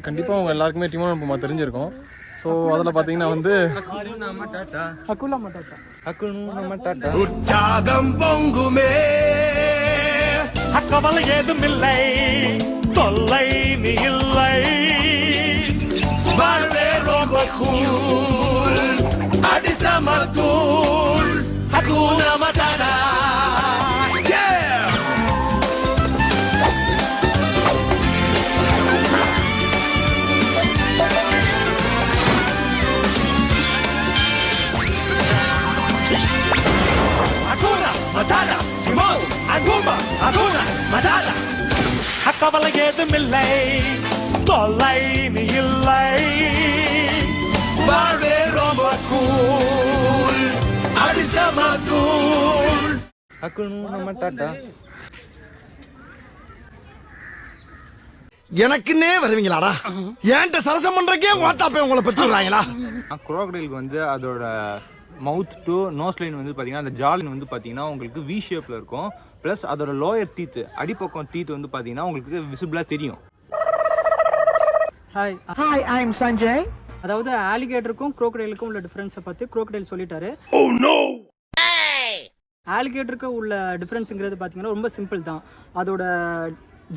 கண்டிப்பாக அவங்க எல்லாருக்குமே டிமோன் பூமா தெரிஞ்சிருக்கும். ஸோ அதில் பார்த்தீங்கன்னா வந்து உற்சாகம் பொங்குமே, கவலை ஏதும் இல்லை, தொல்லை நீ இல்லை, வாழ்வே ரொம்ப கூல், அடிசம கூல், ஹக்கூனா மட்டாடா. Matata, Timon, Anguma, Aguna, Matata. கவலை ஏதும் இல்லை, தொல்லை நீ இல்லை, வாழ்வே ரொம்ப கூல், அடிசம கூல். எனக்குன்னே வருவீங்களாடா? ஏன்ட்ட சரசம் பண்றக்கே ஓட்டாப்பே உங்களை பெற்று விடுறாங்களா? குரோக்கடைலுக்கு வந்து அதோட மவுத் டு நோஸ் லைன் வந்து பார்த்தீங்கன்னா அந்த ஜாலின் வந்து பார்த்தீங்கன்னா உங்களுக்கு வி ஷேப்பில் இருக்கும். ப்ளஸ் அதோட லோயர் டீத்து அடிப்பக்கம் டீத் வந்து பார்த்தீங்கன்னா உங்களுக்கு விசிபிளாக தெரியும். Hi hi I am Sanjay. அதாவது ஆலிகேட்டருக்கும் குரோக்கடைலுக்கும் உள்ள டிஃபரன்ஸை பற்றி குரோக்கடைல் சொல்லிட்டாரு. Oh no! ஆலிகேட்டருக்கு உள்ள டிஃபரன்ஸுங்கிறது பார்த்தீங்கன்னா ரொம்ப சிம்பிள் தான். அதோட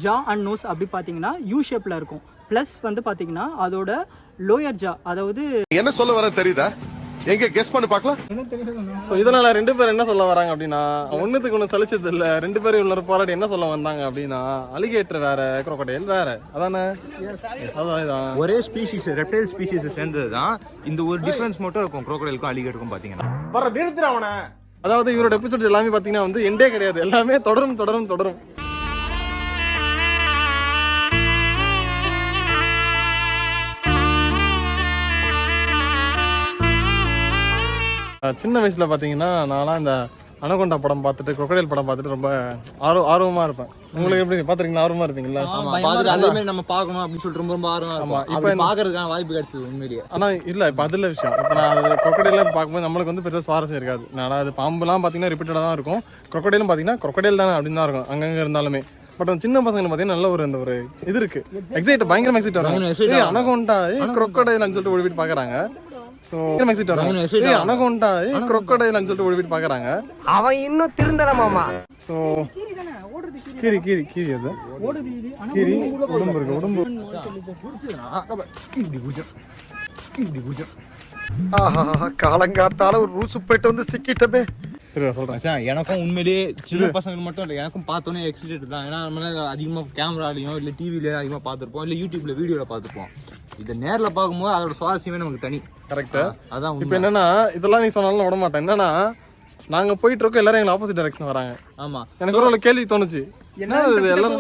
ஜா அண்ட் நோஸ் அப்படி பார்த்தீங்கன்னா யூ ஷேப்பில் இருக்கும். ப்ளஸ் வந்து பார்த்தீங்கன்னா அதோட லோயர் ஜா, அதாவது என்ன சொல்ல வர தெரியுதா? எங்க கெஸ் பண்ணி பார்க்கலாம். ஸோ இதனால ரெண்டு பேரும் என்ன சொல்ல வராங்க அப்படின்னா, ஒன்றுத்துக்கு ஒன்று சலிச்சது இல்லை, ரெண்டு பேரும் உள்ள போராடி என்ன சொல்ல வந்தாங்க அப்படின்னா, அலிகேட்டர் வேற குரோக்கடைல் வேற, அதானே? அதான் ஒரே ஸ்பீசிஸ், ரெப்டைல் ஸ்பீசிஸ் சேர்ந்தது தான். இந்த ஒரு டிஃபரன்ஸ் மட்டும் இருக்கும் குரோக்கடைலுக்கும் அலிகேட்டருக்கும் பார்த்தீங்கன்னா. வர நிறுத்துற அவனை. அதாவது இவரோட எபிசோட்ஸ் எல்லாமே பார்த்தீங்கன்னா வந்து எண்டே கிடையாது, எல்லாமே தொடரும் தொடரும் தொடரும். சின்ன வயசுல பாத்தீங்கன்னா நான்லாம் இந்த அனகொண்டா படம் பார்த்துட்டு குரோக்கடைல் படம் பார்த்துட்டு ரொம்ப ஆர்வமா இருப்பேன். உங்களுக்கு எப்படி பாத்துறீங்களா? ஆர்வமா இருப்பீங்களா? நம்ம பார்க்கணும் அப்படின்னு சொல்லிட்டு ரொம்ப ரொம்ப ஆர்வமா இப்ப பாக்குறதுக்கான வாய்ப்பு கிடைச்சது உண்மையிலேயே. ஆனா இல்ல, இப்ப அதுல விஷயம், இப்ப நான் குரோக்கடைல பார்க்கும்போது நம்மளுக்கு வந்து பெருசா சுவாரஸ்யம் இருக்காது. நான் அது பாம்புலாம் பாத்தீங்கன்னா ரிப்பீட்டடா தான் இருக்கும். குரோக்கடைலும் பாத்தீங்கன்னா குரோக்கடைல் தானே அப்படின்னு தான் இருக்கும் அங்கங்க இருந்தாலுமே. பட் அந்த சின்ன பசங்க பாத்தீங்கன்னா நல்ல ஒரு இந்த ஒரு இது இருக்கு, எக்ஸைட், பயங்கரமா எக்ஸைட் வரும். அனகொண்டா குரோக்கடைல்னு சொல்லிட்டு ஓடிட்டு பாக்குறாங்க. அவன் இன்னும் திருந்தல மாமா. கீரி கீரி கீரி அது கீரி உடம்பு இருக்கு, உடம்பு காலங்காத்தால ஒரு ரூசு போயிட்டு வந்து சிக்கிட்டமே. சொல்றேன், எனக்கும் உண்மையிலேயே சின்ன பசங்க மட்டும் இல்லை, எனக்கும் பார்த்தோன்னே எக்ஸைட்டட் தான். ஏன்னா நம்ம அதிகமாக கேமராலையும் இல்லை டிவிலையும் அதிகமாக பார்த்துருப்போம், இல்லை யூடியூப்ல வீடியோவில் பார்த்துருப்போம். இதை நேரில் பார்க்கும்போது அதோட சுவாரஸ்யமே நமக்கு தனி. கரெக்டா? அதான் இப்போ என்னன்னா, இதெல்லாம் நீ சொன்னாலும் விட மாட்டேன். என்னன்னா, நாங்க போயிட்டு இருக்கோம், எல்லாரும் எங்களை ஆப்போசிட் டைரக்ஷன் வராங்க. ஆமா, எனக்கு ஒரு கேள்வி தோணுச்சு, என்ன எல்லாரும்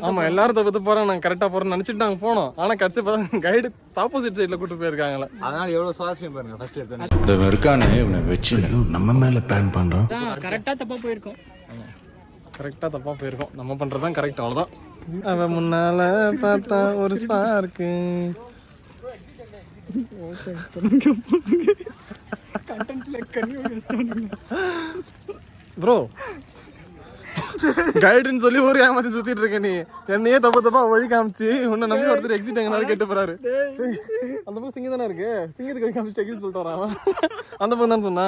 ஆமா எல்லாரும் தப்பு போறாங்க, நாங்க கரெக்டா போறோம்னு நினைச்சிட்டு நாங்க போனோம். ஆனா கடைசி பார்த்தா கைடு ஆப்போசிட் சைட்ல கூட்டு போயிருக்காங்களே. அதனால எவ்வளவு சுவாரஸ்யம் பாருங்க. ஃபர்ஸ்ட் எடுத்தோம் இருக்கானே இவனை வெச்சு நம்ம மேல பிளான் பண்றோம். கரெக்டா தப்பா போயிருக்கோம். கரெக்டா தப்பா போயிருக்கோம், நம்ம பண்றதுதான் கரெக்ட், அவ்வளவுதான். அவ முன்னால பார்த்தா ஒரு ஸ்பார்க்கு. ப்ரோ கைடுன்னு சொல்லி ஒரு ஏமாத்தி சுத்திட்டு இருக்க நீ, என்னையே தப்பு தப்பா வழி காமிச்சு உன்னை நம்பி ஒருத்தர் எக்ஸிட் எங்கனாலும் கேட்டு போறாரு. அந்த பக்கம் சிங்கம் தானே இருக்கு, சிங்கத்துக்கு வழி காமிச்சு எக்ஸிட் சொல்லிட்டு வரான் அந்த பக்கம் தான் சொன்னா.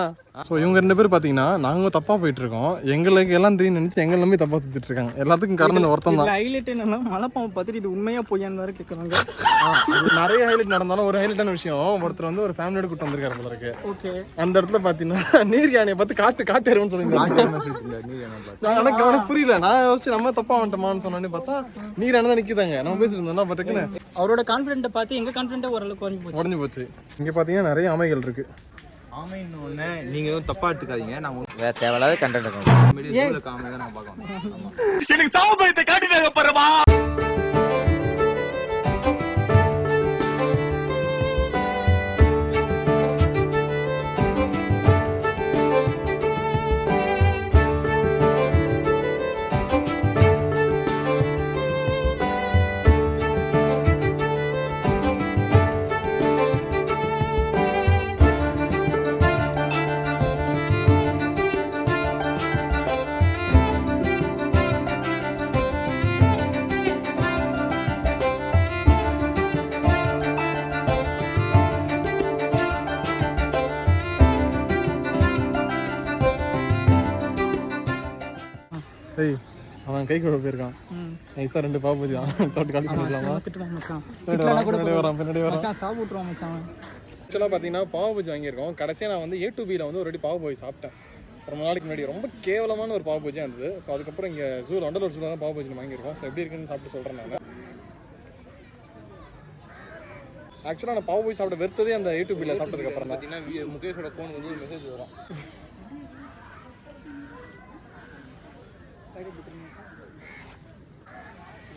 ஸோ இவங்க ரெண்டு பேரும் பாத்தீங்கன்னா நாங்க தப்பா போயிட்டு இருக்கோம், எங்களுக்கு எல்லாம் தெரியும் நினைச்சு எங்களை நம்பி தப்பா சுத்திட்டு இருக்காங்க. எல்லாத்துக்கும் காரணம் ஒருத்தம் தான். ஹைலைட் என்னன்னா, மலைப்பாம்பு பார்த்துட்டு இது உண்மையா பொய்யான்னு வேற கேட்கறாங்க. நிறைய ஹைலைட் நடந்தாலும் ஒரு ஹைலைட்டான விஷயம், ஒருத்தர் வந்து ஒரு ஃபேமிலியோட கூட்டு வந்திருக்காரு போல இருக்கு. ஓகே, அந்த இடத்துல பாத்தீங்கன்னா நீர் யானையை பார்த்து காட்டேருன்னு சொல்லியிருந்தாங்க. எனக்கு புரியல, நான் யோசிச்சு நம்ம தப்பா வந்துட்டோமான்னு சொன்னோன்னு பார்த்தா நீர் யானை தான் நிக்குதாங்க. நம்ம பேசிட்டு இருந்தோம்னா பட்டுக்குன்னு அவரோட கான்ஃபிடென்ட்டை பார்த்து எங்க கான்ஃபிடென்ட்டே ஓரளவுக்கு உடஞ்சு போச்சு. இங்க பாத்தீங்கன்னா நிறைய ஆமைகள் இருக்கு. ஆமைன்னு ஒண்ணு நீங்க எதுவும் தப்பா எடுத்துக்காதீங்க, நாங்க வேற தேவையில்லாத கண்டென்ட் காமெடி தான் நான் பார்க்கணும். எனக்கு சாவபயத்தை காட்டினாங்க பரமா. போயிருக்கான், கை கழுவ போயிருக்கான். நைஸா 2 பாவ் பஜ்ஜி சாப்பிட்டு காலி பண்ணிடலாமா? திட்டுவான் மச்சான். பின்னாடி வரான். மச்சான் சாவு விட்டுருவான் மச்சான். ஆக்சுவலாக பார்த்தீங்கன்னா பாவ் பஜ்ஜி வாங்கியிருக்கோம். கடைசியாக நான் வந்து A2Bயில் வந்து ஒரு வாட்டி பாவ் பஜ்ஜி சாப்பிட்டேன் ரொம்ப நாளைக்கு முன்னாடி. ரொம்ப கேவலமான ஒரு பாவ் பஜ்ஜியாக இருந்தது. ஸோ அதுக்கப்புறம் இங்கே வண்டலூர் ஜூவில் தான் பாவ் பஜ்ஜி வாங்கியிருக்கோம். ஸோ எப்படி இருக்குன்னு சாப்பிட்டு சொல்கிறேன் நான். ஆக்சுவலாக நான் பாவ் பஜ்ஜி சாப்பிட வெறுத்ததே அந்த A2Bயில் சாப்பிட்டதுக்கப்புறம் தான். பார்த்தீங்கன்னா முகேஷோட ஃபோன் வந்து ஒரு மெசேஜ் வரும்.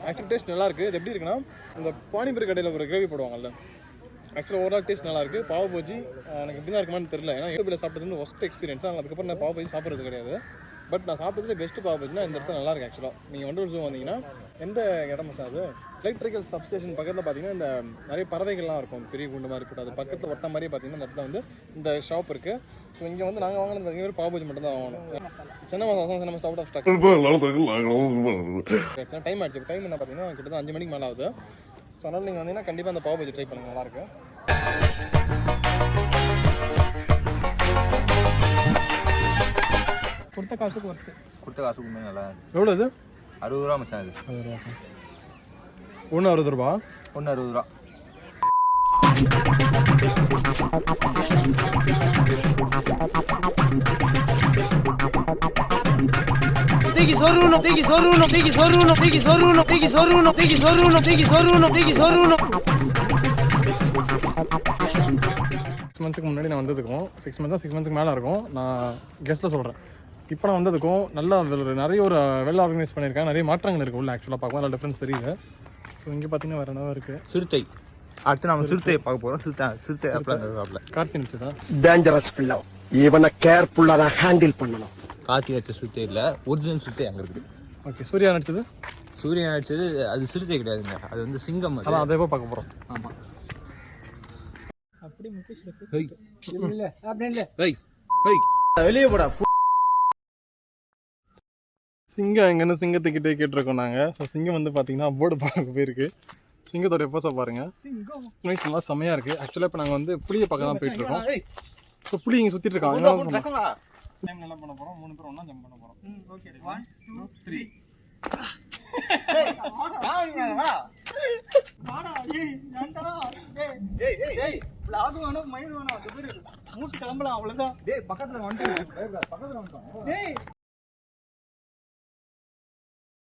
ஆக்சுவல் டேஸ்ட் நல்லா இருக்குது. இது எப்படி இருக்குன்னா இந்த பானிபூரி கடையில் ஒரு கிரேவி போடுவாங்கல்ல, ஆக்சுவலாக ஓவரால் டேஸ்ட் நல்லா இருக்குது. பாவ் பஜ்ஜி எனக்கு எப்படி தான் இருக்குமான்னு தெரியல. ஏன்னா A2Bயில் சாப்பிட்டது வந்து ஒஸ்ட் எக்ஸ்பீரியன்ஸ். அதுக்கப்புறம் நான் பாவ் பஜ்ஜி சாப்பிட்றது கிடையாது. பட் நான் சாப்பிட்றதுல பெஸ்ட்டு பாவ் பஜ்ஜினா இந்த இடத்துல நல்லா இருக்குது. ஆக்சுவலாக நீங்கள் வண்டலூர் ஜூ வந்தீங்கன்னா எந்த இடம் அது எலக்ட்ரிக்கல் சப்ஸ்டேஷன் பக்கத்தில் பார்த்தீங்கன்னா இந்த நிறைய பறவைகள்லாம் இருக்கும், பெரிய குண்டு மாதிரி போட்டு. அது பக்கத்தில் ஒட்ட மாதிரியே பார்த்தீங்கன்னா இந்த இடத்துல வந்து இந்த ஷாப் இருக்குது. ஸோ இங்கே வந்து நாங்கள் வாங்கினது பார்த்தீங்கன்னா பாவ் பஜ்ஜி மட்டும் தான் வாங்கணும். சின்ன மாதம் நம்ம ஸ்டாப் ஆஃப் ஸ்டாக் டைம் ஆகிடுச்சு. டைம் என்ன பார்த்தீங்கன்னா கிட்டத்தட்ட 5 மணிக்கு மேலே ஆகுது. ஸோ அதனால் நீங்கள் வந்தீங்கன்னா கண்டிப்பாக அந்த பாவ் பஜ்ஜி ட்ரை பண்ணுங்கள், நல்லாயிருக்கு. கொடுத்த காசுக்கு ஒர்த்து. கொடுத்த காசு உண்மை நல்லா இருக்கு. எவ்வளோ இது? 60 ரூபா மச்சான். இது 60 ரூபா. 60 ரூபா. தீக்கி சொருணும் தீக்கி சொருணும் தீக்கி சொருணும் தீக்கி சொருணும் தீக்கி சொருணும் தீக்கி சொருணும் தீக்கி சொருணும் தீக்கி சொருணும். 6 மந்த்ஸுக்கு முன்னாடி நான் வந்ததுக்கும் 6 மந்த்ஸுக்கு மேலே இருக்கும். நான் கெஸ்ட்டில் சொல்கிறேன். இப்போ நான் வந்ததுக்கும் நல்லா நிறைய ஒரு வெல் ஆர்கனைஸ் பண்ணியிருக்கேன். நிறைய மாற்றங்கள் இருக்குது உள்ள. ஆக்சுவலாக பார்க்கும்போது நல்லா டிஃப்ரென்ஸ் தெரியுது. ஸோ இங்கே பார்த்தீங்கன்னா வேறு என்ன இருக்குது? சிறுத்தை. அடுத்து நம்ம சிறுத்தையை பார்க்க போகிறோம். சிறுத்தை அப்படிலாம் கார்த்தி நிச்சயதான். டேஞ்சரஸ் பிள்ளை, இவனை கேர்ஃபுல்லா தான் ஹேண்டில் பண்ணணும். கார்த்தி நடிச்ச சிறுத்தை இல்லை, ஒரிஜினல் சிறுத்தை அங்கே இருக்குது. ஓகே, சூர்யா நடிச்சது? சூர்யா நடிச்சது அது சிறுத்தை கிடையாதுங்க, அது வந்து சிங்கம். அதான் அதே போய் பார்க்க போகிறோம். ஆமாம். அப்படி முகேஷ் வெளியே போடா. சிங்கம் எங்கன்னு சிங்கத்துக்கிட்டே கேட்டிருக்கோம் நாங்கள். ஸோ சிங்கம் வந்து பார்த்தீங்கன்னா போர்டு பார்க்க போயிருக்கு. சிங்கத்தோட எப்போசா பாருங்க, நைஸ், நல்லா செம்மையாக இருக்குது. ஆக்சுவலாக இப்போ நாங்கள் வந்து புளியை பார்க்க தான் போயிட்டு இருக்கோம். ஸோ புளி இங்கே சுற்றிட்டு இருக்காங்க. என்ன பண்ண போகிறோம்? 3 பேர் ஒன்றா ஜம்ப் பண்ண போகிறோம். ஓகே 1 2 3. வாடா ஏய் ஏன்டா ஏய் லாகு வேணும் மயில் வேணும். அது பேரு மூட்டு கிளம்பலாம் அவ்வளவுதான். டேய் பக்கத்துல வந்துட்டோம். டேய்